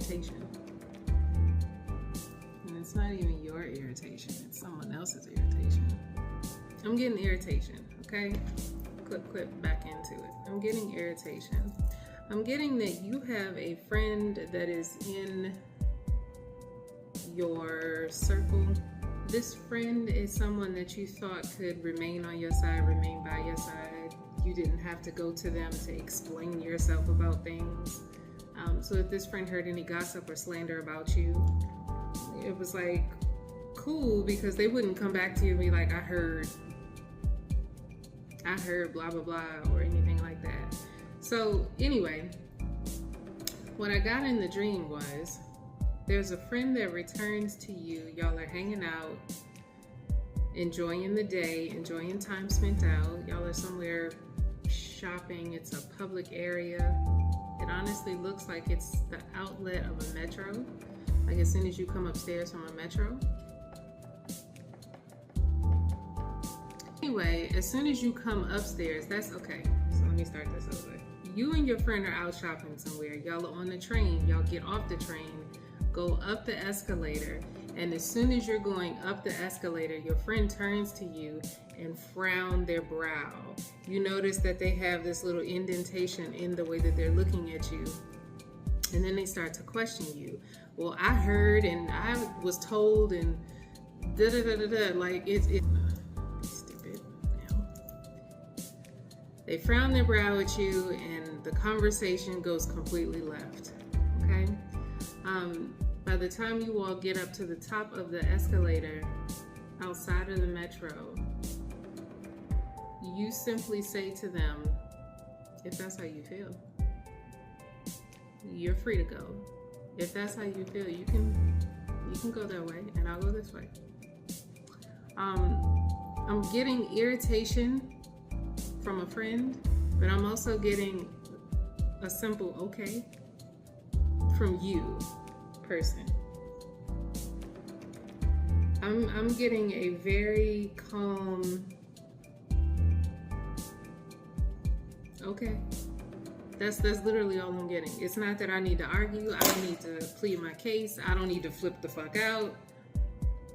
irritation. And it's not even your irritation, it's someone else's irritation. I'm getting irritation, okay? Clip back into it. I'm getting irritation. I'm getting that you have a friend that is in your circle. This friend is someone that you thought could remain on your side, remain by your side. You didn't have to go to them to explain yourself about things. So if this friend heard any gossip or slander about you, it was like cool, because they wouldn't come back to you and be like, I heard blah blah blah or anything like that. So anyway, what I got in the dream was there's a friend that returns to you. Y'all are hanging out, enjoying the day, enjoying time spent out. Y'all are somewhere shopping. It's a public area. It honestly looks like it's the outlet of a metro. Like as soon as you come upstairs from a metro. Anyway, as soon as you come upstairs, that's okay. So let me start this over. You and your friend are out shopping somewhere. Y'all are on the train. Y'all get off the train, go up the escalator, and as soon as you're going up the escalator, your friend turns to you and frown their brow. You notice that they have this little indentation in the way that they're looking at you. And then they start to question you. Well, I heard and I was told and da-da-da-da-da. Like it's stupid. They frown their brow at you and the conversation goes completely left. Okay? By the time you all get up to the top of the escalator outside of the metro, you simply say to them, if that's how you feel, you're free to go. If that's how you feel, you can go that way and I'll go this way. I'm getting irritation from a friend, but I'm also getting a simple okay from you, person. I'm getting a very calm okay. That's literally all I'm getting. It's not that I need to argue. I don't need to plead my case. I don't need to flip the fuck out.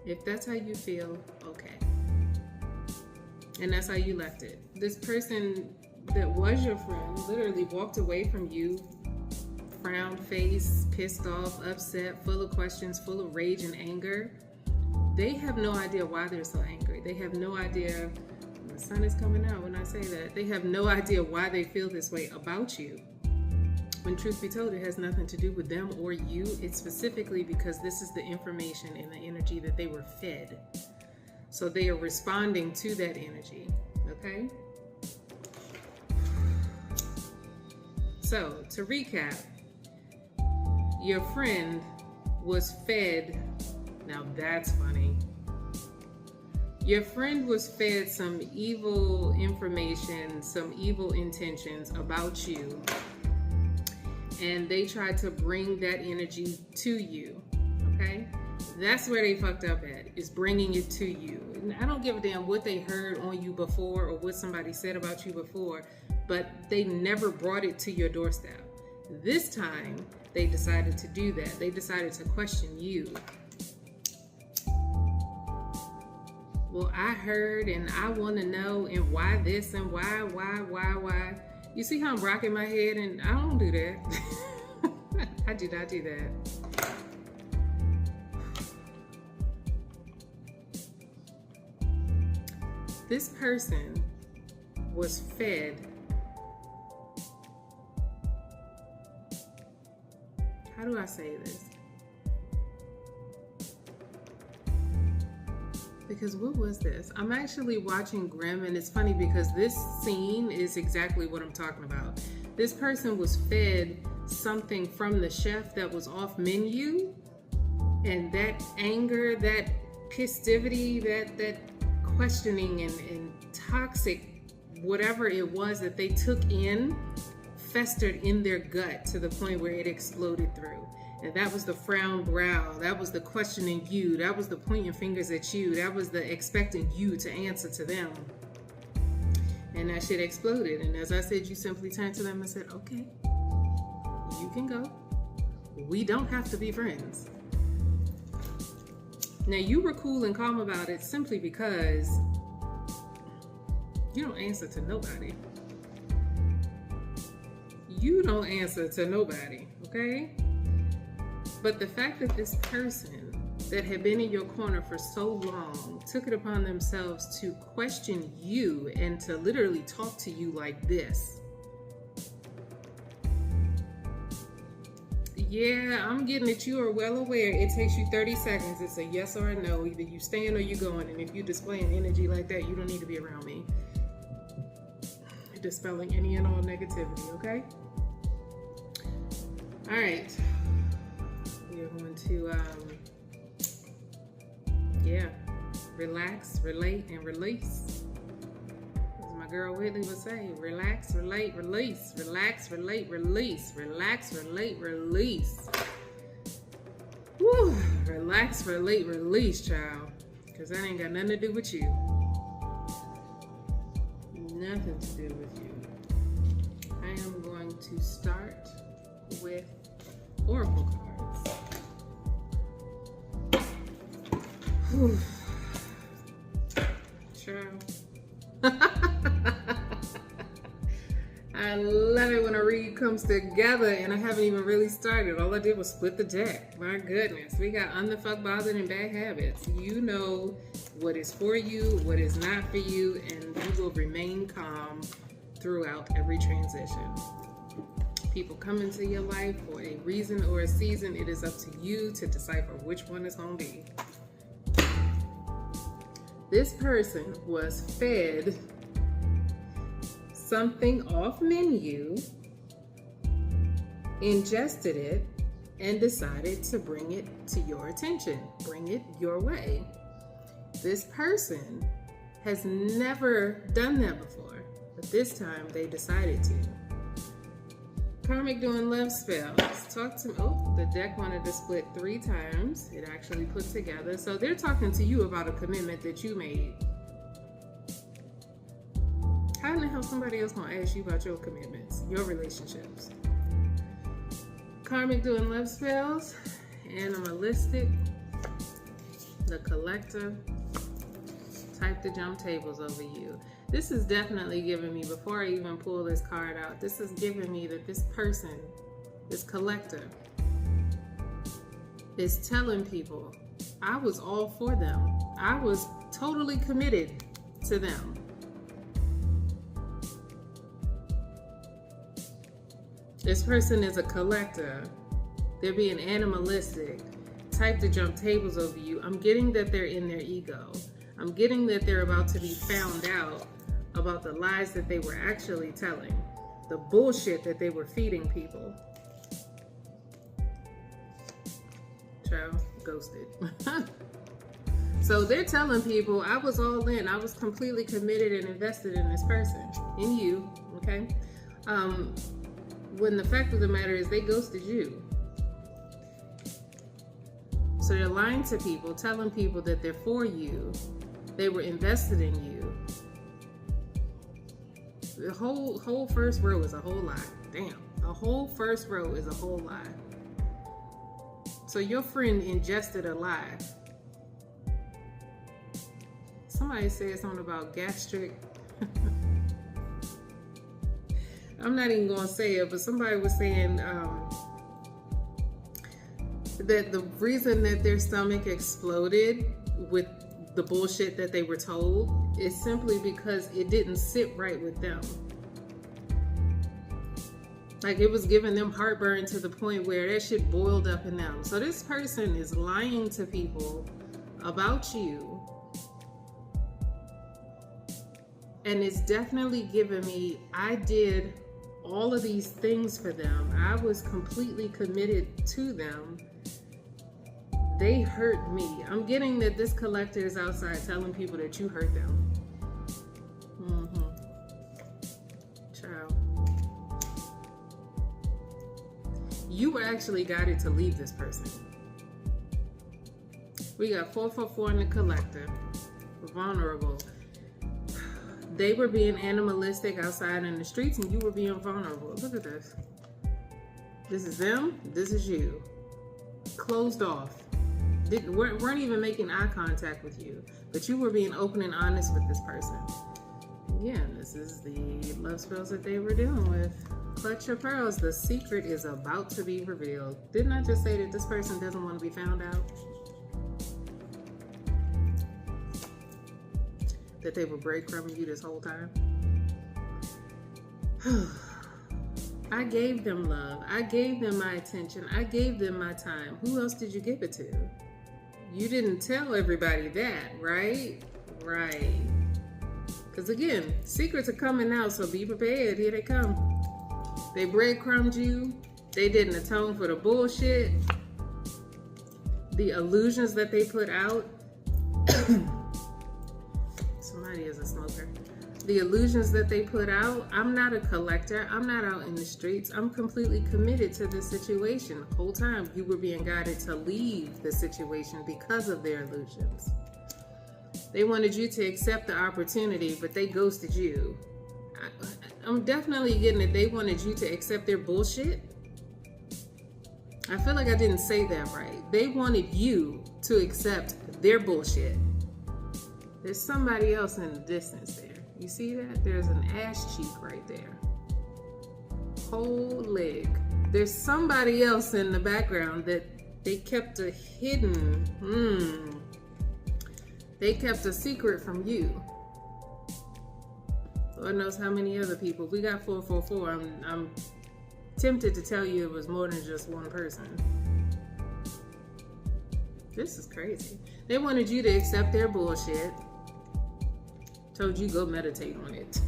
If that's how you feel, okay. And that's how you left it. This person that was your friend literally walked away from you, frowned face, pissed off, upset, full of questions, full of rage and anger. They have no idea why they're so angry. They have no idea. The sun is coming out when I say that. They have no idea why they feel this way about you. When truth be told, it has nothing to do with them or you. It's specifically because this is the information and the energy that they were fed. So they are responding to that energy, okay? So to recap, your friend was fed, now that's funny. Your friend was fed some evil information, some evil intentions about you, and they tried to bring that energy to you, okay? That's where they fucked up at, is bringing it to you. And I don't give a damn what they heard on you before or what somebody said about you before, but they never brought it to your doorstep. This time, they decided to do that. They decided to question you. Well, I heard and I want to know and why this and why. You see how I'm rocking my head and I don't do that. I do not do that. This person was fed. How do I say this? Because what was this? I'm actually watching Grimm, and it's funny because this scene is exactly what I'm talking about. This person was fed something from the chef that was off menu, and that anger, that pissivity, that questioning and toxic whatever it was that they took in festered in their gut to the point where it exploded through. And that was the frown brow. That was the questioning you. That was the pointing fingers at you. That was the expecting you to answer to them. And that shit exploded. And as I said, you simply turned to them and said, okay, you can go. we don't have to be friends. Now, you were cool and calm about it simply because you don't answer to nobody. You don't answer to nobody, okay? But the fact that this person that had been in your corner for so long took it upon themselves to question you and to literally talk to you like this. Yeah, I'm getting that you are well aware it takes you 30 seconds. It's a yes or a no. Either you staying or you going. And if you displaying energy like that, you don't need to be around me. You're dispelling any and all negativity, okay? All right. We are going to, relax, relate, and release. As my girl Whitley would say, relax, relate, release. Relax, relate, release. Relax, relate, release. Woo! Relax, relate, release, child. Because that ain't got nothing to do with you. Nothing to do with you. I am going to start with Oracle cards. Whew. Child. I love it when a read comes together and I haven't even really started. All I did was split the deck. My goodness. We got unfuck, bothered, and bad habits. You know what is for you, what is not for you, and you will remain calm throughout every transition. People come into your life for a reason or a season. It is up to you to decipher which one it's going to be. This person was fed something off menu, ingested it, and decided to bring it to your attention, bring it your way. This person has never done that before, but this time they decided to. Karmic doing love spells. Talk to me. Oh, the deck wanted to split 3 times. It actually put together. So they're talking to you about a commitment that you made. How in the hell somebody else gonna ask you about your commitments, your relationships? Karmic doing love spells, animalistic, the collector, type the jump tables over you. This is definitely giving me, before I even pull this card out, this is giving me that this person, this collector, is telling people, I was all for them. I was totally committed to them. This person is a collector. They're being animalistic. Type to jump tables over you. I'm getting that they're in their ego. I'm getting that they're about to be found out about the lies that they were actually telling, the bullshit that they were feeding people. Child, ghosted. So they're telling people, I was all in. I was completely committed and invested in this person, in you, okay? When the fact of the matter is they ghosted you. So they're lying to people, telling people that they're for you. They were invested in you. The whole first row is a whole lie. Damn. The whole first row is a whole lie. So your friend ingested a lie. Somebody said something about gastric. I'm not even going to say it, but somebody was saying that the reason that their stomach exploded with the bullshit that they were told is simply because it didn't sit right with them. Like it was giving them heartburn to the point where that shit boiled up in them. So this person is lying to people about you. And it's definitely giving me, I did all of these things for them. I was completely committed to them. They hurt me. I'm getting that this collector is outside telling people that you hurt them. Child. You were actually guided to leave this person. We got 444 in the collector. Vulnerable. They were being animalistic outside in the streets and you were being vulnerable. Look at this. This is them. This is you. Closed off. Weren't even making eye contact with you, but you were being open and honest with this person. Again, this is the love spells that they were dealing with. Clutch your pearls. The secret is about to be revealed. Didn't I just say that this person doesn't want to be found out? That they were breadcrumbing you this whole time? I gave them love. I gave them my attention. I gave them my time. Who else did you give it to? You didn't tell everybody that, right? Right. Because again, secrets are coming out, so be prepared. Here they come. They breadcrumbed you. They didn't atone for the bullshit. The illusions that they put out. Somebody is a smoker. The illusions that they put out. I'm not a collector. I'm not out in the streets. I'm completely committed to this situation. The whole time you were being guided to leave the situation because of their illusions. They wanted you to accept the opportunity, but they ghosted you. I'm definitely getting it. They wanted you to accept their bullshit. I feel like I didn't say that right. They wanted you to accept their bullshit. There's somebody else in the distance there. You see that? There's an ass cheek right there. Whole leg. There's somebody else in the background that they kept a hidden. They kept a secret from you. Lord knows how many other people. We got 444. I'm tempted to tell you it was more than just one person. This is crazy. They wanted you to accept their bullshit. Told you go meditate on it.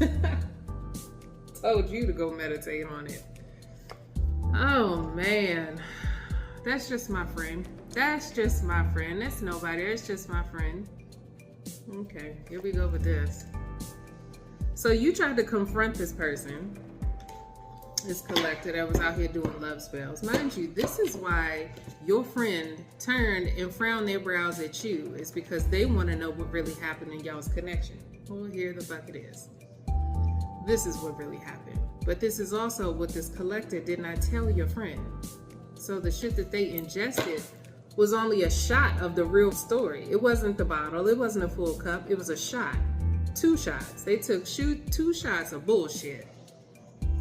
Told you to go meditate on it. Oh man. That's just my friend. That's just my friend. That's nobody. That's just my friend. Okay, here we go with this. So you tried to confront this person, this collector that was out here doing love spells. Mind you, this is why your friend turned and frowned their brows at you. It's because they want to know what really happened in y'all's connection. Well, here the fuck it is. This is what really happened. But this is also what this collector did not tell your friend. So the shit that they ingested was only a shot of the real story. It wasn't the bottle. It wasn't a full cup. It was a shot. 2 shots. They took 2 shots of bullshit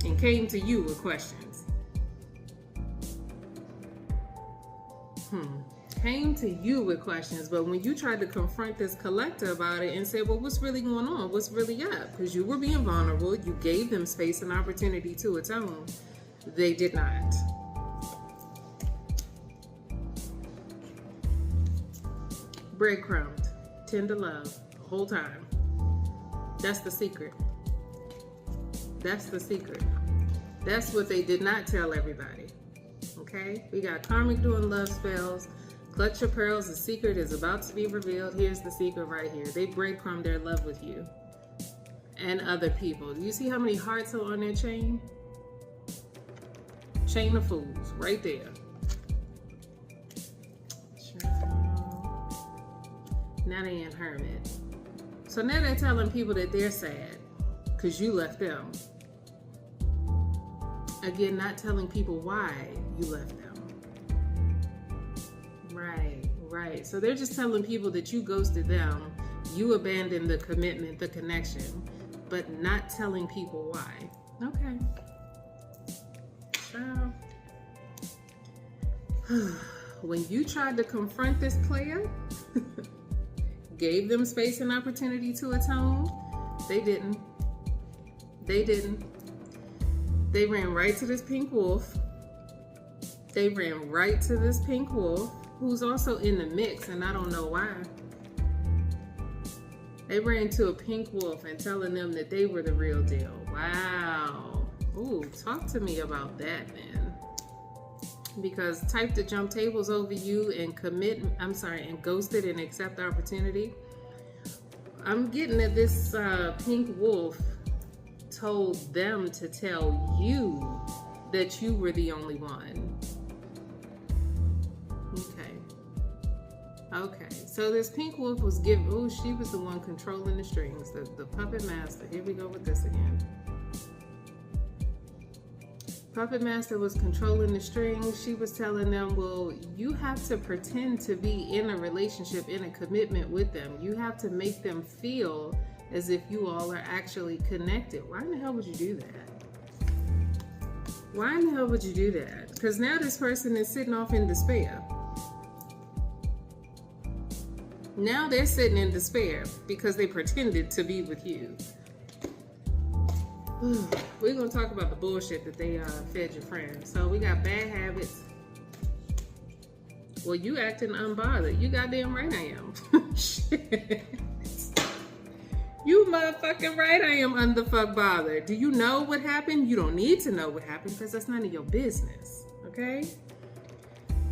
and came to you with questions. Came to you with questions, but when you tried to confront this collector about it and said, well, what's really going on? What's really up? Because you were being vulnerable. You gave them space and opportunity to atone. They did not. Breadcrumbed. Tender love. The whole time. That's the secret. That's the secret. That's what they did not tell everybody. Okay? We got karmic doing love spells. Clutch your pearls. The secret is about to be revealed. Here's the secret right here. They breadcrumb their love with you and other people. Do you see how many hearts are on their chain? Chain of fools right there. Now they in hermit. So now they're telling people that they're sad because you left them. Again, not telling people why you left them. Right. So they're just telling people that you ghosted them, you abandoned the commitment, the connection, but not telling people why. Okay. So, when you tried to confront this player, gave them space and opportunity to atone, they didn't. They ran right to this pink wolf. Who's also in the mix, and I don't know why. They ran to a pink wolf and telling them that they were the real deal. Wow. Ooh, talk to me about that, man. Because type to jump tables over you and and ghosted and accept the opportunity. I'm getting that this pink wolf told them to tell you that you were the only one. Okay, so this pink wolf was she was the one controlling the strings, the puppet master. Here we go with this again. Puppet Master was controlling the strings. She was telling them, well, you have to pretend to be in a relationship, in a commitment with them. You have to make them feel as if you all are actually connected. Why in the hell would you do that? Why in the hell would you do that? Because now this person is sitting off in despair. Now they're sitting in despair because they pretended to be with you. We're going to talk about the bullshit that they fed your friends. So we got bad habits. Well, you acting unbothered. You goddamn right I am. Shit. You motherfucking right I am unfuck bothered. Do you know what happened? You don't need to know what happened because that's none of your business. Okay?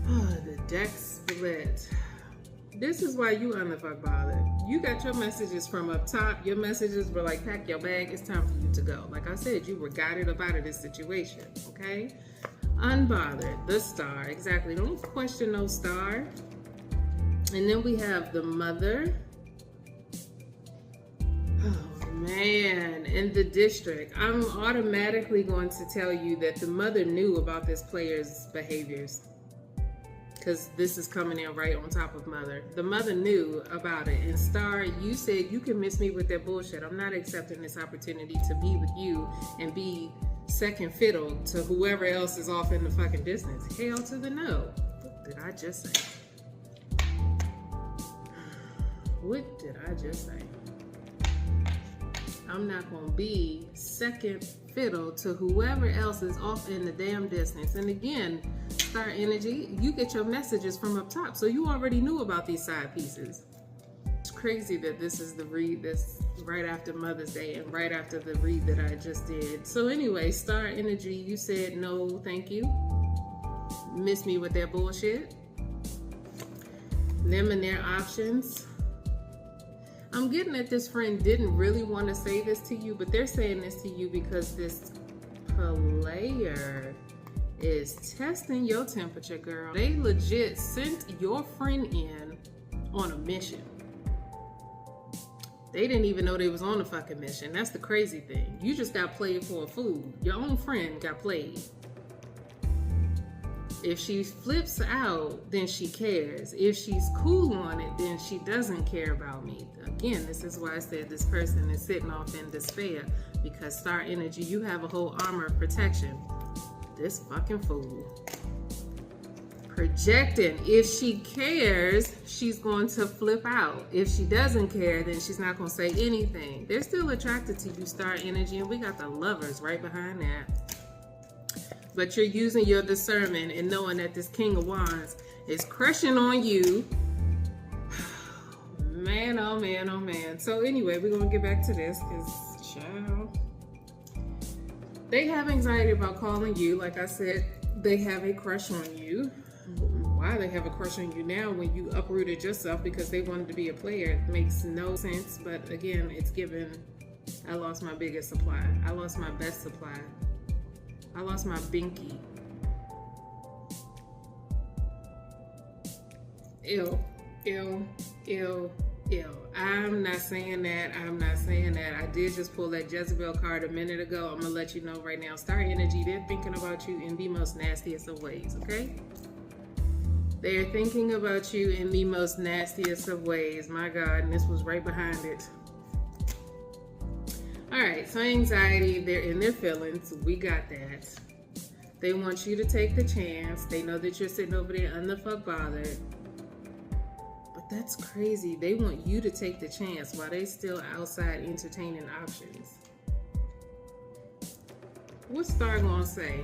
Oh, the deck split. This is why you unfuck bothered. You got your messages from up top. Your messages were like, pack your bag. It's time for you to go. Like I said, you were guided up out of this situation. Okay? Unbothered. The star. Exactly. Don't question no star. And then we have the mother. Oh, man. In the district. I'm automatically going to tell you that the mother knew about this player's behaviors. Because this is coming in right on top of mother. The mother knew about it. And star, you said you can miss me with that bullshit. I'm not accepting this opportunity to be with you and be second fiddle to whoever else is off in the fucking distance. Hell to the no. What did I just say? What did I just say? I'm not going to be second fiddle to whoever else is off in the damn distance. And again, star energy, you get your messages from up top. So you already knew about these side pieces. It's crazy that this is the read that's right after Mother's Day and right after the read that I just did. So anyway, star energy, you said no, thank you. Miss me with that bullshit. Them and their options. I'm getting that this friend didn't really want to say this to you, but they're saying this to you because this player is testing your temperature, girl. They legit sent your friend in on a mission. They didn't even know they was on a fucking mission. That's the crazy thing. You just got played for a fool. Your own friend got played. If she flips out, then she cares. If she's cool on it, then she doesn't care about me. Again, this is why I said this person is sitting off in despair, because star energy, you have a whole armor of protection. This fucking fool. Projecting. If she cares, she's going to flip out. If she doesn't care, then she's not going to say anything. They're still attracted to you, star energy, and we got the lovers right behind that. But you're using your discernment and knowing that this King of Wands is crushing on you. Man, oh man, oh man. So anyway, we're going to get back to this because, child, they have anxiety about calling you. Like I said, they have a crush on you. Why they have a crush on you now when you uprooted yourself because they wanted to be a player? It makes no sense. But again, it's given, I lost my biggest supply. I lost my best supply. I lost my binky. Ew, ew, ew, ew. I'm not saying that. I'm not saying that. I did just pull that Jezebel card a minute ago. I'm going to let you know right now. Star energy, they're thinking about you in the most nastiest of ways, okay? They're thinking about you in the most nastiest of ways. My God, and this was right behind it. All right, so anxiety, they're in their feelings. We got that. They want you to take the chance. They know that you're sitting over there unfuck bothered. But that's crazy. They want you to take the chance while they still outside entertaining options. What's Star gonna say?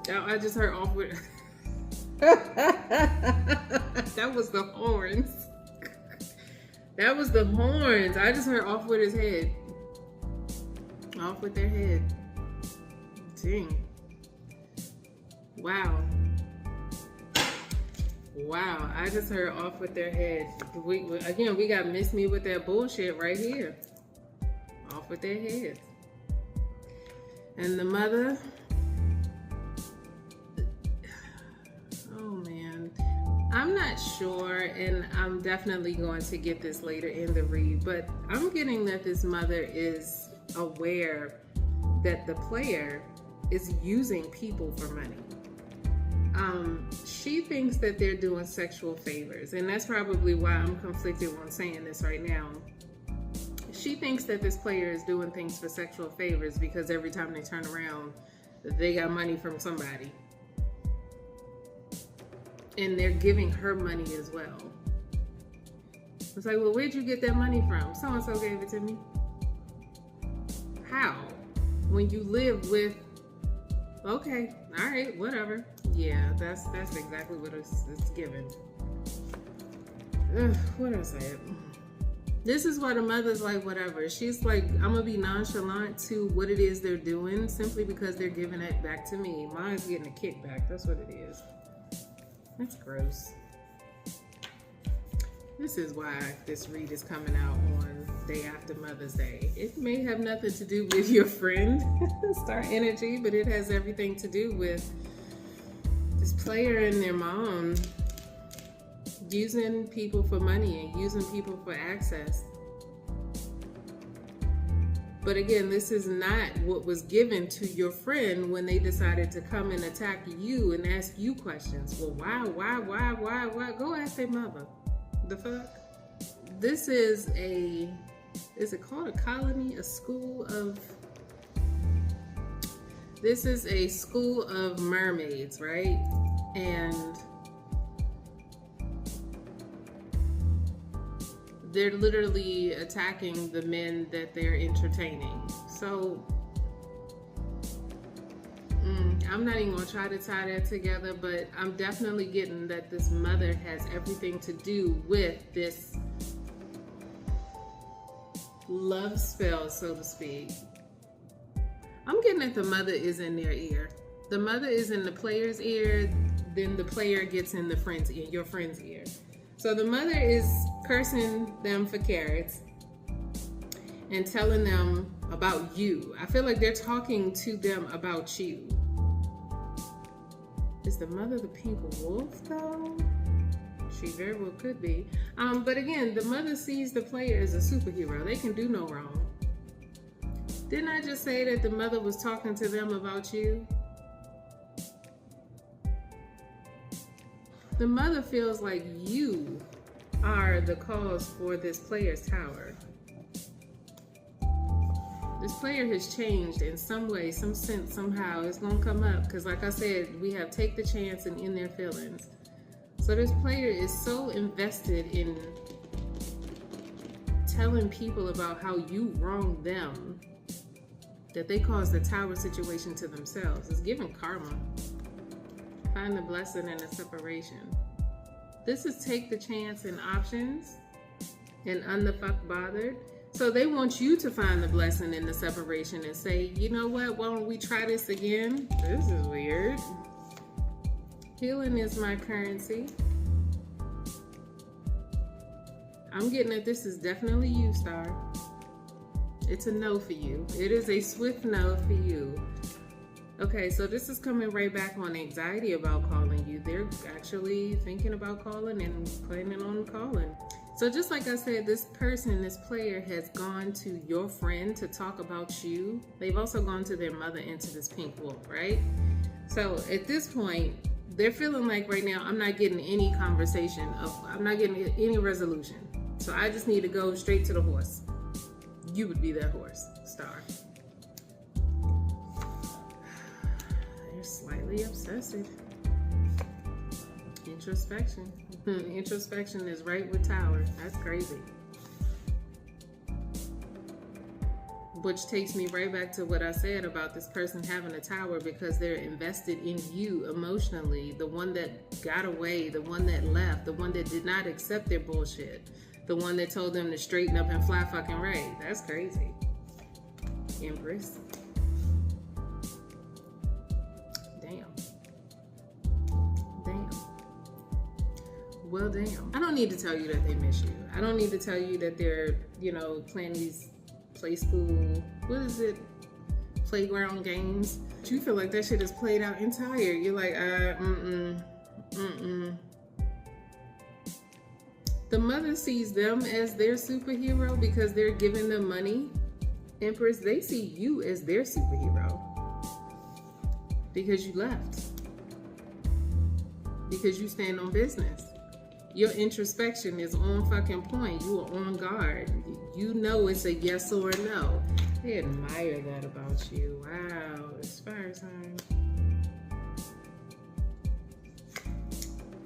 Oh, I just heard off with... That was the horns. That was the horns. I just heard off with his head. Off with their head. Dang. Wow. Wow. I just heard off with their head. Again, we got miss me with that bullshit right here. Off with their heads. And the mother... I'm not sure, and I'm definitely going to get this later in the read, but I'm getting that this mother is aware that the player is using people for money. She thinks that they're doing sexual favors, and that's probably why I'm conflicted on saying this right now. She thinks that this player is doing things for sexual favors because every time they turn around, they got money from somebody. And they're giving her money as well. It's like, well, where'd you get that money from? So-and-so gave it to me. How? When you live with, okay, all right, whatever. Yeah, that's exactly what it's given. What else I have? This is why the mother's like, whatever. She's like, I'm gonna be nonchalant to what it is they're doing simply because they're giving it back to me. Mine's getting a kickback. That's what it is. That's gross. This is why this read is coming out on day after Mother's Day. It may have nothing to do with your friend, Star Energy, but it has everything to do with this player and their mom using people for money and using people for access. But again, this is not what was given to your friend when they decided to come and attack you and ask you questions. Well, why? Go ask their mother. The fuck? This is it called a colony? A school of, this is a school of mermaids, right? And they're literally attacking the men that they're entertaining. So I'm not even gonna try to tie that together, but I'm definitely getting that this mother has everything to do with this love spell, so to speak. I'm getting that the mother is in their ear. The mother is in the player's ear, then the player gets in the friend's ear, your friend's ear. So the mother is cursing them for carrots and telling them about you. I feel like they're talking to them about you. Is the mother the pink wolf though? She very well could be. But again, the mother sees the player as a superhero. They can do no wrong. Didn't I just say that the mother was talking to them about you? The mother feels like you are the cause for this player's tower. This player has changed in some way, some sense, somehow. It's gonna come up because, like I said, we have take the chance and in their feelings. So this player is so invested in telling people about how you wronged them that they cause the tower situation to themselves. It's giving karma. Find the blessing in the separation. This is take the chance and options and unfuck bothered. So they want you to find the blessing in the separation and say, you know what, why don't we try this again? This is weird. Healing is my currency. I'm getting that this is definitely you, Star. It's a no for you. It is a swift no for you. Okay, so this is coming right back on anxiety about calling you. They're actually thinking about calling and planning on calling. So just like I said, this person, this player has gone to your friend to talk about you. They've also gone to their mother and to this pink wolf, right? So at this point, they're feeling like right now, I'm not getting any conversation. I'm not getting any resolution. So I just need to go straight to the horse. You would be that horse, Star. They're slightly obsessive. Introspection. Introspection is right with Tower. That's crazy. Which takes me right back to what I said about this person having a tower because they're invested in you emotionally. The one that got away, the one that left, the one that did not accept their bullshit, the one that told them to straighten up and fly fucking right. That's crazy. Empress. Well, damn. I don't need to tell you that they miss you. I don't need to tell you that they're, playing these play school, playground games. You feel like that shit is played out entire. You're like, The mother sees them as their superhero because they're giving them money Empress, they see you as their superhero because you left. Because you stand on business. Your introspection is on fucking point. You are on guard. You know it's a yes or a no. They admire that about you. Wow, it's fire sign.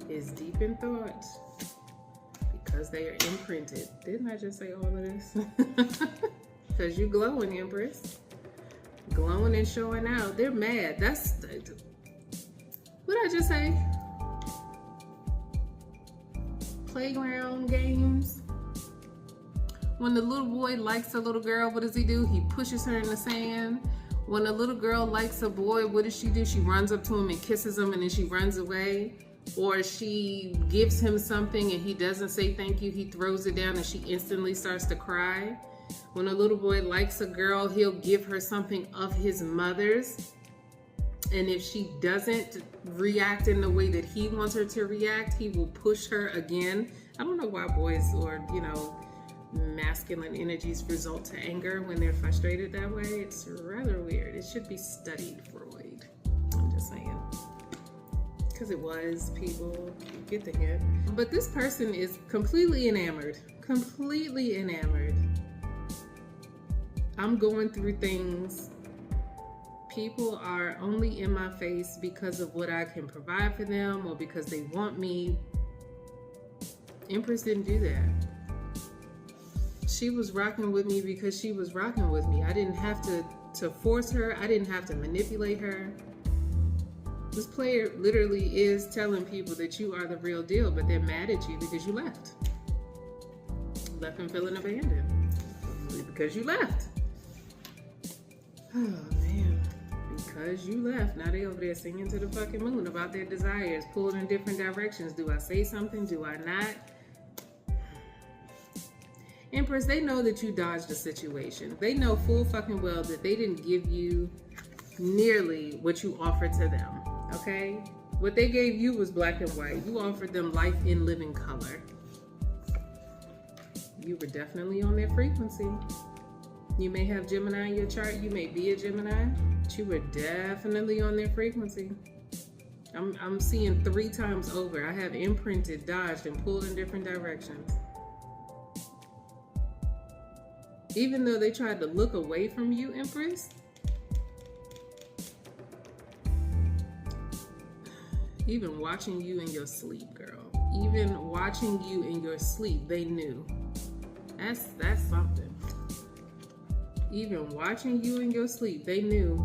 Is deep in thought because they are imprinted. Didn't I just say all of this? Because you glowing, Empress. Glowing and showing out. They're mad. That's what I just say. Playground games. When the little boy likes a little girl, what does he do? He pushes her in the sand. When a little girl likes a boy, what does she do? She runs up to him and kisses him, and then she runs away. Or she gives him something and he doesn't say thank you. He throws it down and she instantly starts to cry. When a little boy likes a girl, he'll give her something of his mother's. And if she doesn't react in the way that he wants her to react, he will push her again. I don't know why boys or, masculine energies result to anger when they're frustrated that way. It's rather weird. It should be studied, Freud. I'm just saying. Because it was, people get the hint. But this person is completely enamored. Completely enamored. I'm going through things. People are only in my face because of what I can provide for them or because they want me. Empress didn't do that. She was rocking with me because she was rocking with me. I didn't have to force her. I didn't have to manipulate her. This player literally is telling people that you are the real deal, but they're mad at you because you left. Left them feeling abandoned. Because you left. Oh, man. Because you left. Now they over there singing to the fucking moon about their desires, pulled in different directions. Do I say something? Do I not? Empress, they know that you dodged the situation. They know full fucking well that they didn't give you nearly what you offered to them. Okay? What they gave you was black and white. You offered them life in living color. You were definitely on their frequency. You may have Gemini in your chart. You may be a Gemini. But you were definitely on their frequency. I'm seeing 3 times over. I have imprinted, dodged, and pulled in different directions. Even though they tried to look away from you, Empress, even watching you in your sleep, girl. Even watching you in your sleep, they knew. That's something. Even watching you in your sleep, they knew.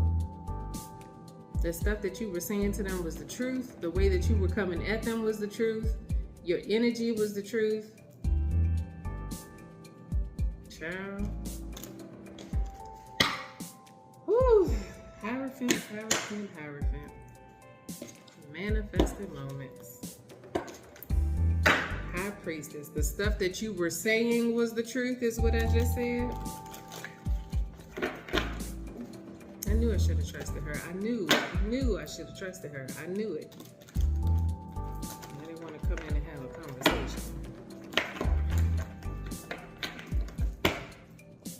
The stuff that you were saying to them was the truth. The way that you were coming at them was the truth. Your energy was the truth. Child. Whew. Hierophant. Manifested moments. High Priestess. The stuff that you were saying was the truth is what I just said. I knew I should have trusted her. I knew I should have trusted her. I knew it. I didn't want to come in and have a conversation.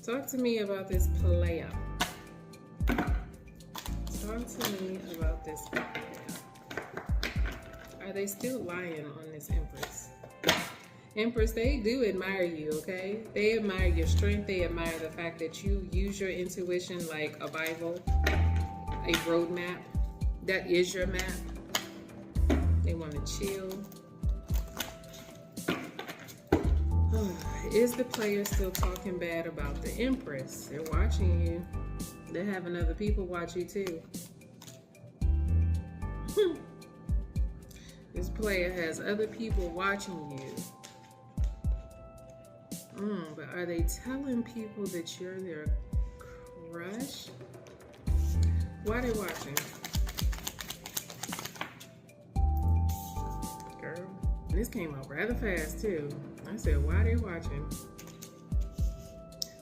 Talk to me about this player. Talk to me about this player. Are they still lying on this Empress? Empress, they do admire you, okay? They admire your strength. They admire the fact that you use your intuition like a Bible, a roadmap. That is your map. They want to chill. Is the player still talking bad about the Empress? They're watching you. They're having other people watch you too. This player has other people watching you. But are they telling people that you're their crush? Why are they watching? Girl, this came out rather fast too. I said, why are they watching?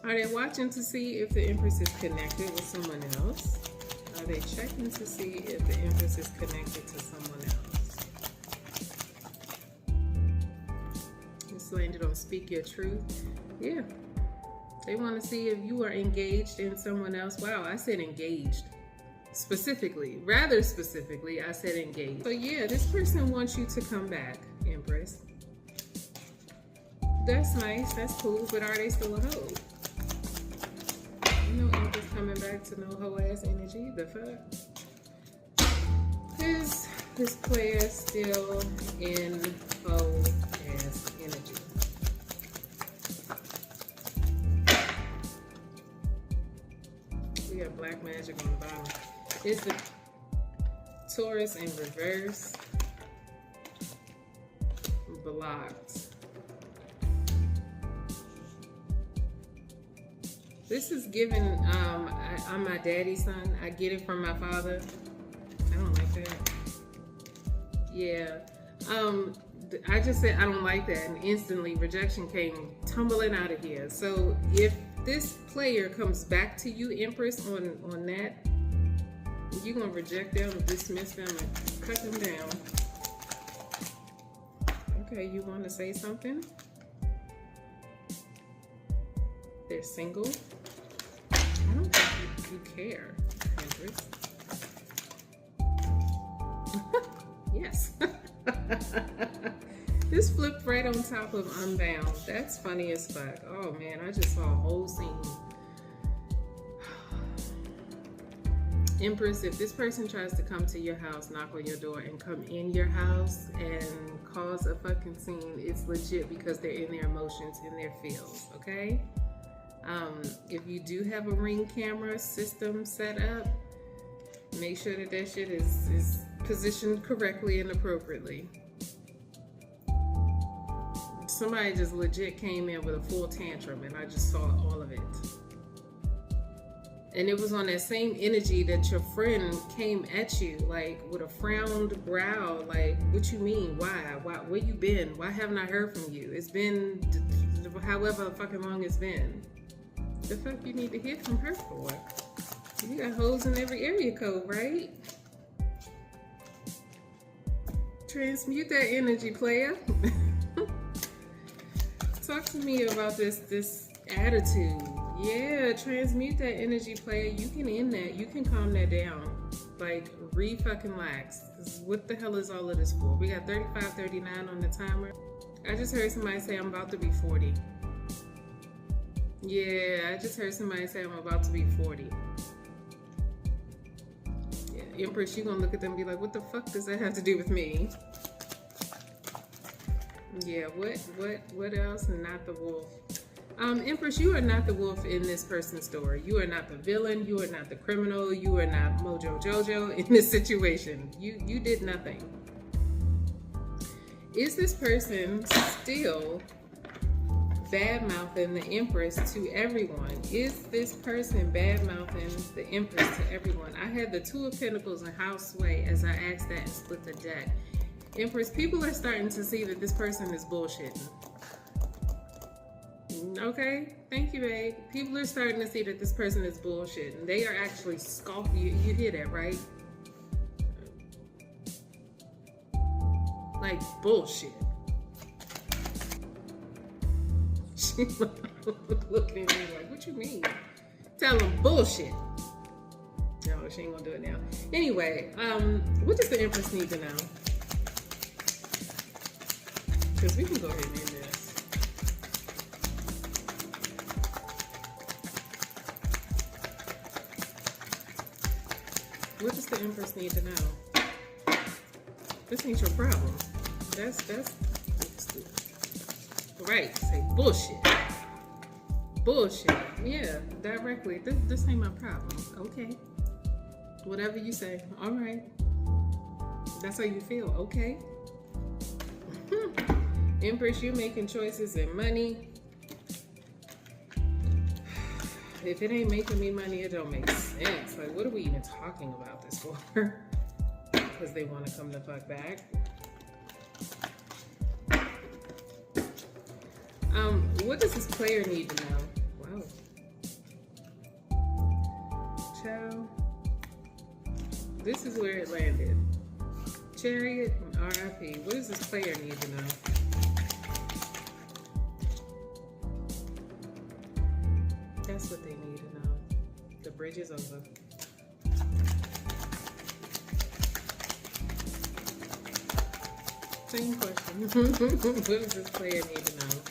Are they watching to see if the Empress is connected with someone else? Are they checking to see if the Empress is connected to someone else? This landed on Speak Your Truth. Yeah. They want to see if you are engaged in someone else. Wow, I said engaged. Specifically, rather specifically, I said engaged. So yeah, this person wants you to come back, Empress. That's nice, that's cool, but are they still a hoe? You know Empress coming back to no hoe ass energy, the fuck? Is this player still in hoe ass energy? We got black magic on the bottom. Is the Taurus in reverse? Blocked. This is given, I'm my daddy's son. I get it from my father. I don't like that. Yeah. I just said I don't like that, and instantly rejection came tumbling out of here. So if this player comes back to you, Empress, on that, you're going to reject them, dismiss them, and cut them down. Okay, you want to say something? They're single. I don't think you care, Empress. Yes. This flipped right on top of Unbound. That's funny as fuck. Oh man, I just saw a whole scene. Empress, if this person tries to come to your house, knock on your door, and come in your house and cause a fucking scene, it's legit because they're in their emotions, in their feels, okay? If you do have a Ring camera system set up, make sure that that shit is positioned correctly and appropriately. Somebody just legit came in with a full tantrum and I just saw all of it. And it was on that same energy that your friend came at you, like with a frowned brow, like, what you mean? Why? Where you been? Why haven't I heard from you? It's been however fucking long it's been. The fuck you need to hear from her for? You got hoes in every area code, right? Transmute that energy, player. Talk to me about this attitude. Yeah, transmute that energy, player. You can end that. You can calm that down. Like, re-fucking-lax. Because what the hell is all of this for? We got 35:39 on the timer. I just heard somebody say I'm about to be 40. Yeah, I just heard somebody say I'm about to be 40. Yeah, Empress, you gonna look at them and be like, what the fuck does that have to do with me? Yeah, what else? Not the wolf. Empress, you are not the wolf in this person's story. You are not the villain. You are not the criminal. You are not Mojo Jojo in this situation. You did nothing. Is this person still bad-mouthing the Empress to everyone? Is this person bad-mouthing the Empress to everyone? I had the Two of Pentacles and House Sway as I asked that and split the deck. Empress, people are starting to see that this person is bullshitting. Okay, thank you, babe. People are starting to see that this person is bullshitting. They are actually scoffing. You hear that, right? Like bullshit. She looking at me like, what you mean? Tell them bullshit. No, she ain't gonna do it now. Anyway, what does the Empress need to know? Because we can go ahead and end this. What does the Empress need to know? This ain't your problem. That's right. Say bullshit. Bullshit. Yeah, directly. This ain't my problem. Okay. Whatever you say. All right. That's how you feel. Okay. Empress, you're making choices in money. If it ain't making me money, it don't make sense. Like, what are we even talking about this for? Because they want to come the fuck back. What does this player need to know? Wow. Ciao. This is where it landed. Chariot and RIP. What does this player need to know? That's what they need to know. The bridge is over. Same question. What does this player need to know?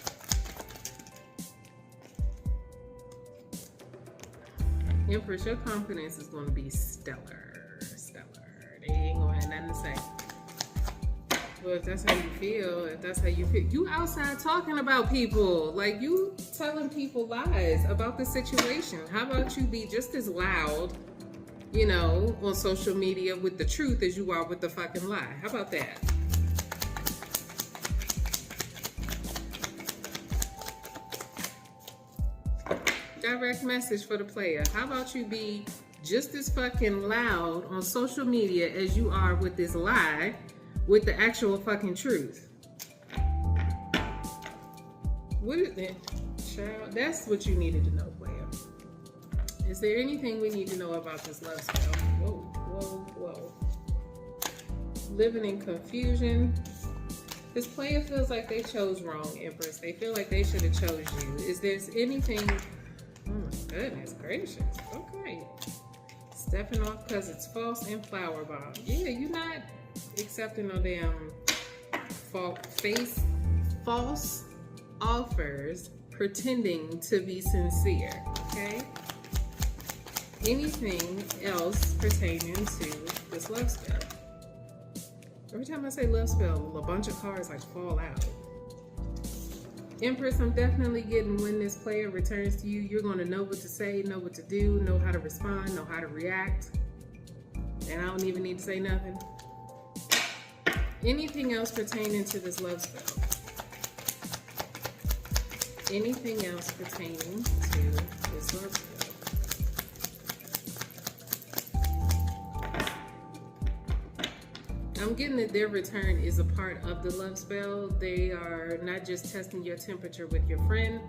Empress, your confidence is going to be stellar. Stellar. They ain't going to have nothing to say. Well, if that's how you feel, you outside talking about people. Like, you telling people lies about the situation. How about you be just as loud, you know, on social media with the truth as you are with the fucking lie? How about that? Direct message for the player. How about you be just as fucking loud on social media as you are with this lie, with the actual fucking truth? What is it, child? That's what you needed to know, player. Is there anything we need to know about this love spell? Whoa, whoa, whoa. Living in confusion. This player feels like they chose wrong, Empress. They feel like they should have chose you. Is there anything... Oh my goodness gracious. Okay. Stepping off because it's false and flower bomb. Yeah, you're not accepting no damn false offers pretending to be sincere. Okay? Anything else pertaining to this love spell? Every time I say love spell, a bunch of cards like fall out. Empress, I'm definitely getting when this player returns to you, you're going to know what to say, know what to do, know how to respond, know how to react. And I don't even need to say nothing. Anything else pertaining to this love spell? Anything else pertaining to this love spell? I'm getting that their return is a part of the love spell. They are not just testing your temperature with your friend.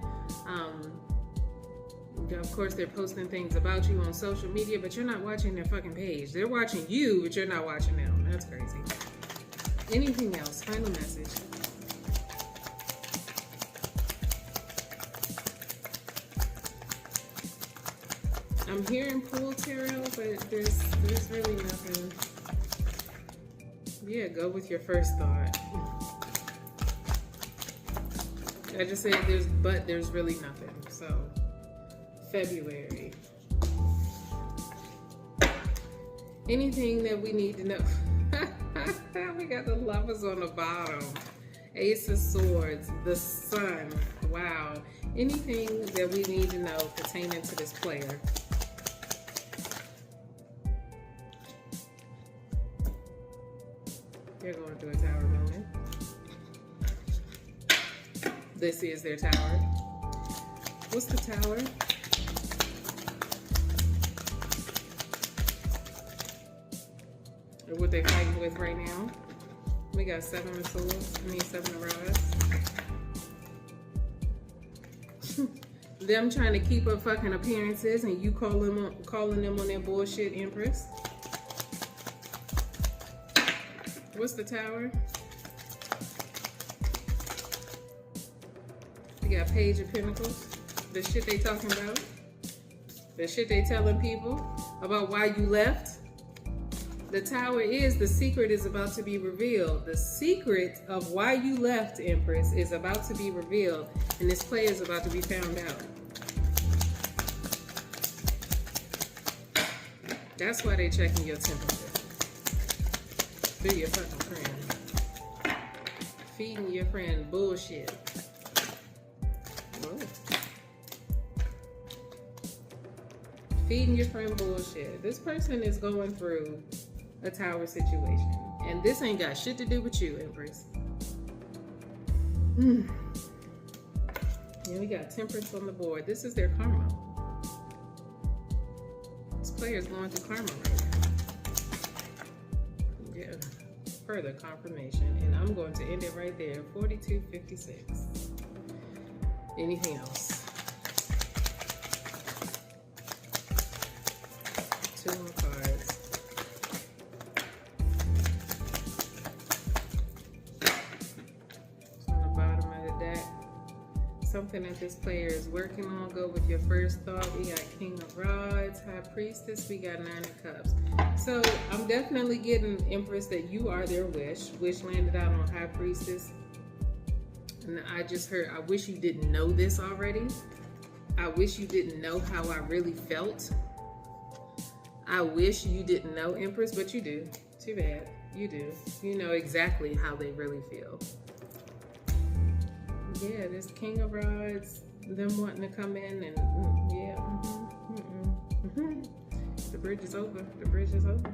Of course, they're posting things about you on social media, but you're not watching their fucking page. They're watching you, but you're not watching them. That's crazy. Anything else? Final message. I'm hearing pool tarot, but there's really nothing. Yeah, go with your first thought. I just said there's really nothing. So, February. Anything that we need to know? We got the Lovers on the bottom. Ace of Swords, the Sun. Wow. Anything that we need to know pertaining to this player? They're going through a tower moment. This is their tower. What's the tower? Or what they fighting with right now? We got 7 of Swords. 7 of Rods. Them trying to keep up fucking appearances and you calling them on their bullshit, Empress. What's the tower? We got Page of Pentacles. The shit they talking about. The shit they telling people about why you left. The tower is, the secret is about to be revealed. The secret of why you left, Empress, is about to be revealed. And this player is about to be found out. That's why they checking your temperature. Through your fucking friend. Feeding your friend bullshit. Whoa. Feeding your friend bullshit. This person is going through a tower situation. And this ain't got shit to do with you, Empress. And we got Temperance on the board. This is their karma. This player is going through karma right now. Yeah, further confirmation. And I'm going to end it right there. 4256. Anything else? 2 more cards. On the bottom of the deck, something that this player is working on. Go with your first thought. We got King of Rods, High Priestess. We got Nine of Cups. So I'm definitely getting, Empress, that you are their wish. Wish landed out on High Priestess. And I just heard, I wish you didn't know this already. I wish you didn't know how I really felt. I wish you didn't know, Empress, but you do. Too bad. You do. You know exactly how they really feel. Yeah, this King of Rods, them wanting to come in and, yeah. The bridge is over. The bridge is over.